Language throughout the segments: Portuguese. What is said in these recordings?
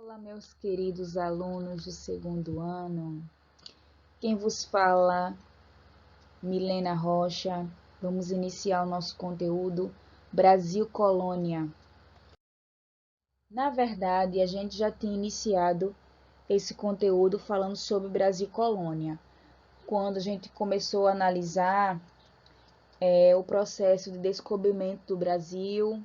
Olá, meus queridos alunos do segundo ano. Quem vos fala, Milena Rocha. Vamos iniciar o nosso conteúdo Brasil Colônia. Na verdade, a gente já tinha iniciado esse conteúdo falando sobre Brasil Colônia, quando a gente começou a analisar o processo de descobrimento do Brasil,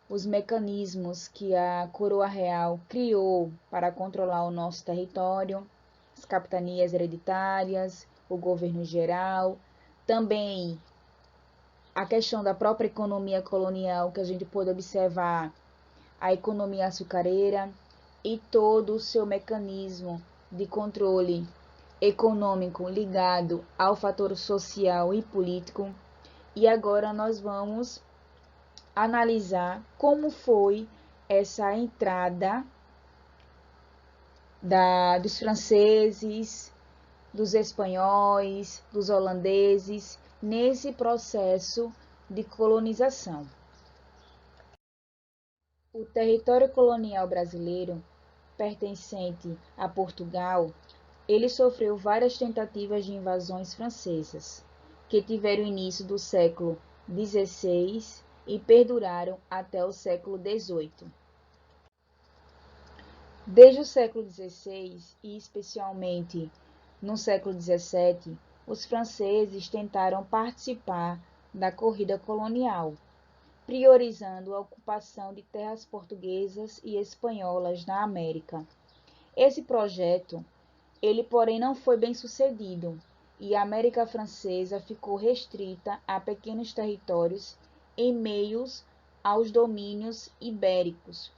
os mecanismos que a Coroa Real criou para controlar o nosso território, as capitanias hereditárias, o governo geral, também a questão da própria economia colonial, que a gente pôde observar a economia açucareira e todo o seu mecanismo de controle econômico ligado ao fator social e político. E agora nós vamos analisar como foi essa entrada dos franceses, dos espanhóis, dos holandeses nesse processo de colonização. O território colonial brasileiro, pertencente a Portugal, ele sofreu várias tentativas de invasões francesas, que tiveram início do século XVI e perduraram até o século XVIII. Desde o século XVI e especialmente no século XVII, os franceses tentaram participar da corrida colonial, priorizando a ocupação de terras portuguesas e espanholas na América. Esse projeto, porém não foi bem sucedido, e a América Francesa ficou restrita a pequenos territórios em meio aos domínios ibéricos.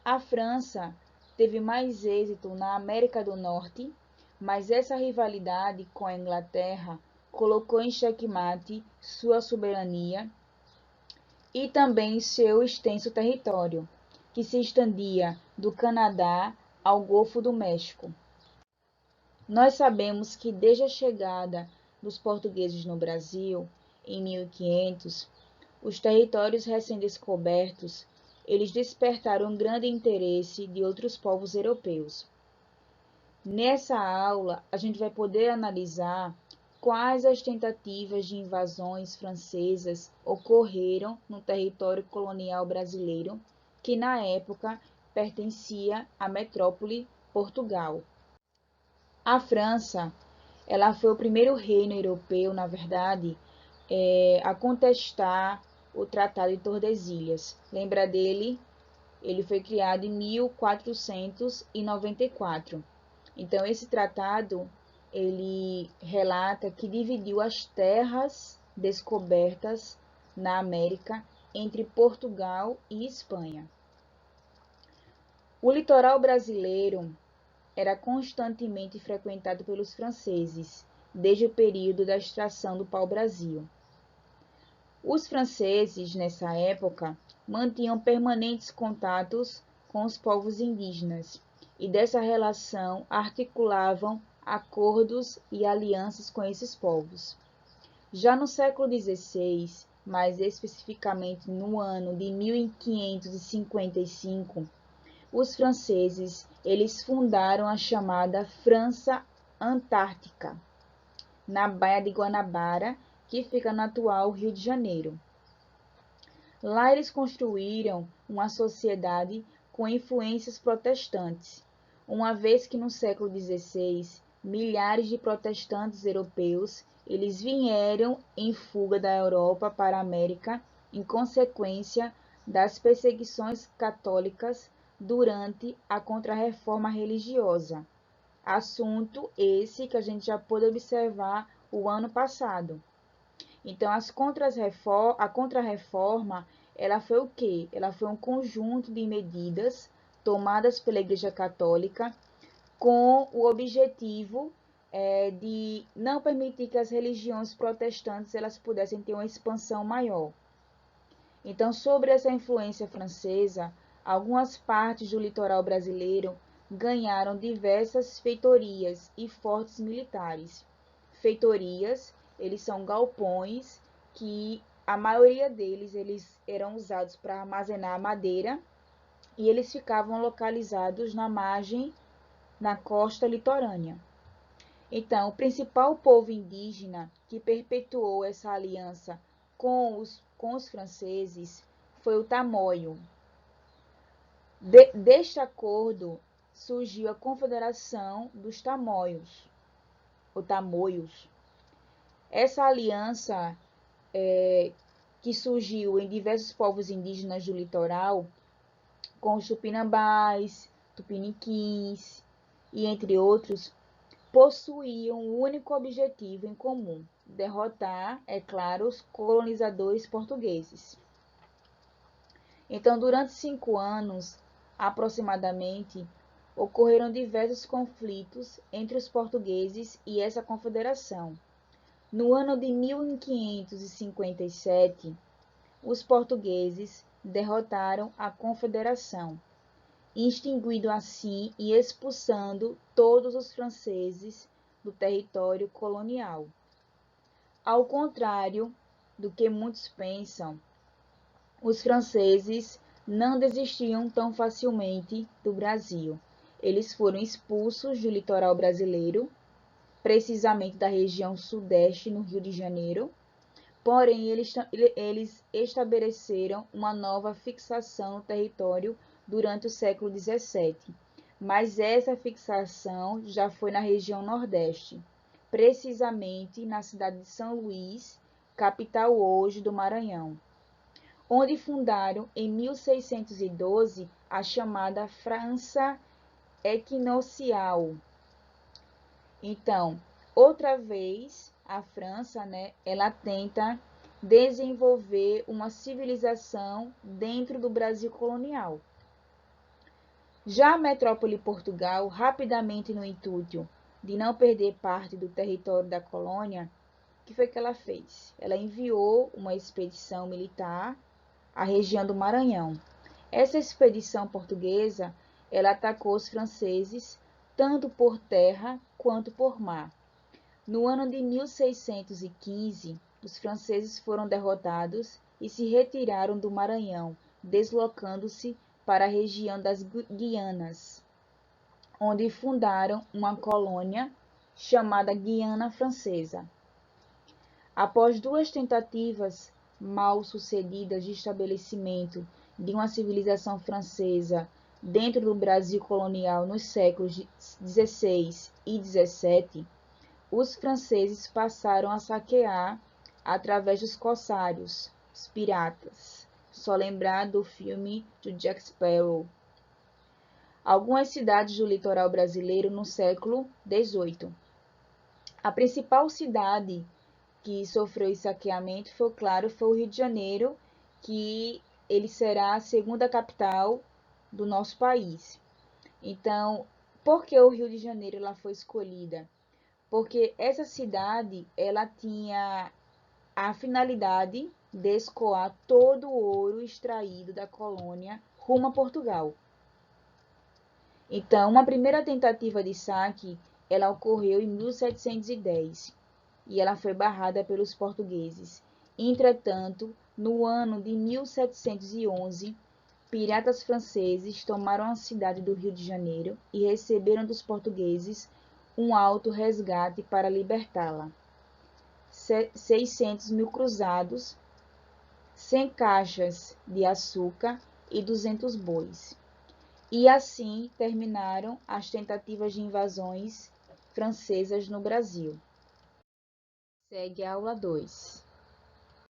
A França teve mais êxito na América do Norte, mas essa rivalidade com a Inglaterra colocou em xeque-mate sua soberania e também seu extenso território, que se estendia do Canadá ao Golfo do México. Nós sabemos que desde a chegada dos portugueses no Brasil, em 1500, os territórios recém-descobertos, eles despertaram grande interesse de outros povos europeus. Nessa aula, a gente vai poder analisar quais as tentativas de invasões francesas ocorreram no território colonial brasileiro, que na época pertencia à metrópole Portugal. A França, ela foi o primeiro reino europeu, na verdade, a contestar o Tratado de Tordesilhas. Lembra dele? Ele foi criado em 1494. Então, esse tratado, ele relata que dividiu as terras descobertas na América entre Portugal e Espanha. O litoral brasileiro era constantemente frequentado pelos franceses, desde o período da extração do pau-brasil. Os franceses, nessa época, mantinham permanentes contatos com os povos indígenas e dessa relação articulavam acordos e alianças com esses povos. Já no século XVI, mais especificamente no ano de 1555, os franceses eles fundaram a chamada França Antártica, na Baía de Guanabara, que fica no atual Rio de Janeiro. Lá eles construíram uma sociedade com influências protestantes, uma vez que no século XVI, milhares de protestantes europeus eles vieram em fuga da Europa para a América em consequência das perseguições católicas durante a Contra-Reforma religiosa. Assunto esse que a gente já pôde observar o ano passado. Então, a Contra-Reforma, ela foi o quê? Ela foi um conjunto de medidas tomadas pela Igreja Católica com o objetivo de não permitir que as religiões protestantes elas pudessem ter uma expansão maior. Então, sobre essa influência francesa, algumas partes do litoral brasileiro ganharam diversas feitorias e fortes militares. Feitorias, eles são galpões que a maioria deles eles eram usados para armazenar madeira e eles ficavam localizados na costa litorânea. Então, o principal povo indígena que perpetuou essa aliança com os franceses foi o Tamoio. Deste acordo surgiu a Confederação dos Tamoios, ou Tamoios. Essa aliança que surgiu em diversos povos indígenas do litoral, com os tupinambás, tupiniquins e entre outros, possuíam um único objetivo em comum: derrotar, é claro, os colonizadores portugueses. Então, durante 5 anos, aproximadamente, ocorreram diversos conflitos entre os portugueses e essa confederação. No ano de 1557, os portugueses derrotaram a confederação, extinguindo assim e expulsando todos os franceses do território colonial. Ao contrário do que muitos pensam, os franceses não desistiam tão facilmente do Brasil. Eles foram expulsos do litoral brasileiro, precisamente da região sudeste, no Rio de Janeiro. Porém, eles estabeleceram uma nova fixação no território durante o século XVII. Mas essa fixação já foi na região nordeste, precisamente na cidade de São Luís, capital hoje do Maranhão, onde fundaram em 1612 a chamada França Equinocial. Então, outra vez, a França, ela tenta desenvolver uma civilização dentro do Brasil colonial. Já a metrópole Portugal, rapidamente no intuito de não perder parte do território da colônia, o que foi que ela fez? Ela enviou uma expedição militar à região do Maranhão. Essa expedição portuguesa, ela atacou os franceses tanto por terra quanto por mar. No ano de 1615, os franceses foram derrotados e se retiraram do Maranhão, deslocando-se para a região das Guianas, onde fundaram uma colônia chamada Guiana Francesa. Após 2 tentativas mal sucedidas de estabelecimento de uma civilização francesa dentro do Brasil colonial nos séculos XVI e XVII, os franceses passaram a saquear através dos corsários, os piratas. Só lembrar do filme de Jack Sparrow. Algumas cidades do litoral brasileiro no século XVIII. A principal cidade que sofreu esse saqueamento foi o Rio de Janeiro, que ele será a segunda capital do nosso país. Então, por que o Rio de Janeiro ela foi escolhida? Porque essa cidade ela tinha a finalidade de escoar todo o ouro extraído da colônia rumo a Portugal. Então, uma primeira tentativa de saque ela ocorreu em 1710 e ela foi barrada pelos portugueses. Entretanto, no ano de 1711, piratas franceses tomaram a cidade do Rio de Janeiro e receberam dos portugueses um alto resgate para libertá-la. 600 mil cruzados, 100 caixas de açúcar e 200 bois. E assim terminaram as tentativas de invasões francesas no Brasil. Segue a aula 2.